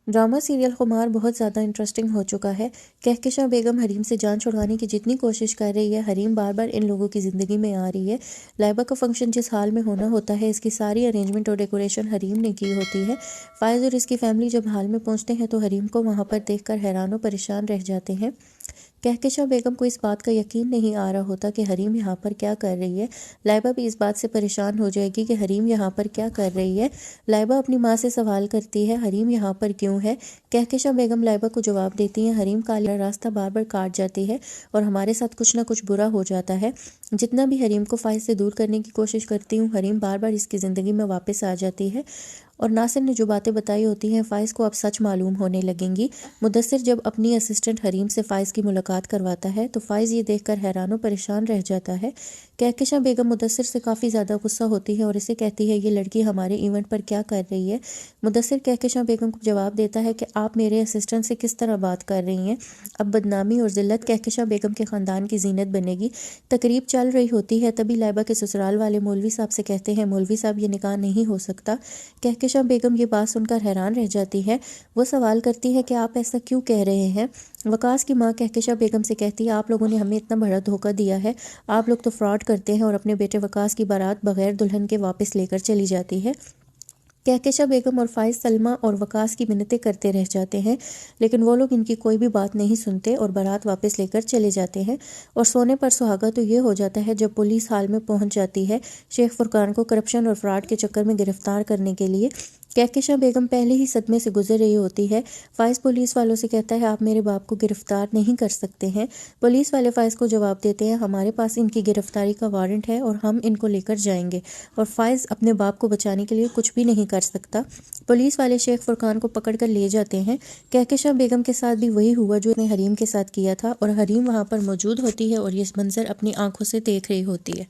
Drama serial खुमार बहुत ज़्यादा इंटरेस्टिंग हो चुका है। कहकशां बेगम हरीम से जान छुड़वाने की जितनी कोशिश कर रही है, हरीम बार बार इन लोगों की ज़िंदगी में आ रही है। लाइबा का फंक्शन जिस हाल में होना होता है, इसकी सारी अरेंजमेंट और डेकोरेशन हरीम ने की होती है। फ़ाइज़ और इसकी फैमिली जब हाल में पहुंचते हैं तो हरीम को वहां पर देखकर हैरान और परेशान रह जाते हैं। कहकशां बेगम को इस बात का यकीन नहीं आ रहा होता कि हरीम यहाँ पर क्या कर रही है। लाइबा भी इस बात से परेशान हो जाएगी कि हरीम यहाँ पर क्या कर रही है। लाइबा अपनी माँ से सवाल करती है, हरीम यहाँ पर क्यों है। कहकशां बेगम लाइबा को जवाब देती हैं, हरीम का रास्ता बार बार काट जाती है और हमारे साथ कुछ ना कुछ बुरा हो जाता है। जितना भी हरीम को फ़ाइज़ से दूर करने की कोशिश करती हूँ, हरीम बार बार इसकी ज़िंदगी में वापस आ जाती है। और नासिर ने जो बातें बताई होती हैं, फ़ाइज़ को अब सच मालूम होने लगेंगी। मुदस्सिर जब अपनी असिस्टेंट हरीम से फ़ाइज़ की मुलाकात करवाता है तो फ़ाइज़ ये देखकर हैरान और परेशान रह जाता है। कहकशां बेगम मुदस्सिर से काफ़ी ज़्यादा गुस्सा होती है और इसे कहती है, ये लड़की हमारे इवेंट पर क्या कर रही है। मुदस्सिर कहकशां बेगम को जवाब देता है कि आप मेरे असिस्टेंट से किस तरह बात कर रही हैं। अब बदनामी और ज़िल्लत कहकशां बेगम के ख़ानदान की जीनत बनेगी। तकरीब चल रही होती है, तभी लाइबा के ससुराल वाले मौलवी साहब से कहते हैं, मौलवी साहब ये निकाह नहीं हो सकता। कहकशां बेगम ये बात सुनकर हैरान रह जाती है। वो सवाल करती है कि आप ऐसा क्यों कह रहे हैं। वकास की मां कहकशां बेगम से कहती है, आप लोगों ने हमें इतना बड़ा धोखा दिया है। आप लोग तो फ्रॉड करते हैं और अपने बेटे वकास की बारात बगैर दुल्हन के वापस लेकर चली जाती है। कहकशां बेगम और फ़ाइज़ सलमा और वकास की मिन्नतें करते रह जाते हैं, लेकिन वो लोग इनकी कोई भी बात नहीं सुनते और बारात वापस लेकर चले जाते हैं। और सोने पर सुहागा तो ये हो जाता है जब पुलिस हाल में पहुंच जाती है शेख फुरकान को करप्शन और फ्रॉड के चक्कर में गिरफ्तार करने के लिए। कहकशां बेगम पहले ही सदमे से गुजर रही होती है। फ़ाइज़ पुलिस वालों से कहता है, आप मेरे बाप को गिरफ्तार नहीं कर सकते हैं। पुलिस वाले फ़ाइज़ को जवाब देते हैं, हमारे पास इनकी गिरफ्तारी का वारंट है और हम इनको लेकर जाएंगे। और फ़ाइज़ अपने बाप को बचाने के लिए कुछ भी नहीं कर सकता। पुलिस वाले शेख फुरकान को पकड़कर ले जाते हैं। कहकशां बेगम के साथ भी वही हुआ जो उसने हरीम के साथ किया था और हरीम वहाँ पर मौजूद होती है और ये मंजर अपनी आंखों से देख रही होती है।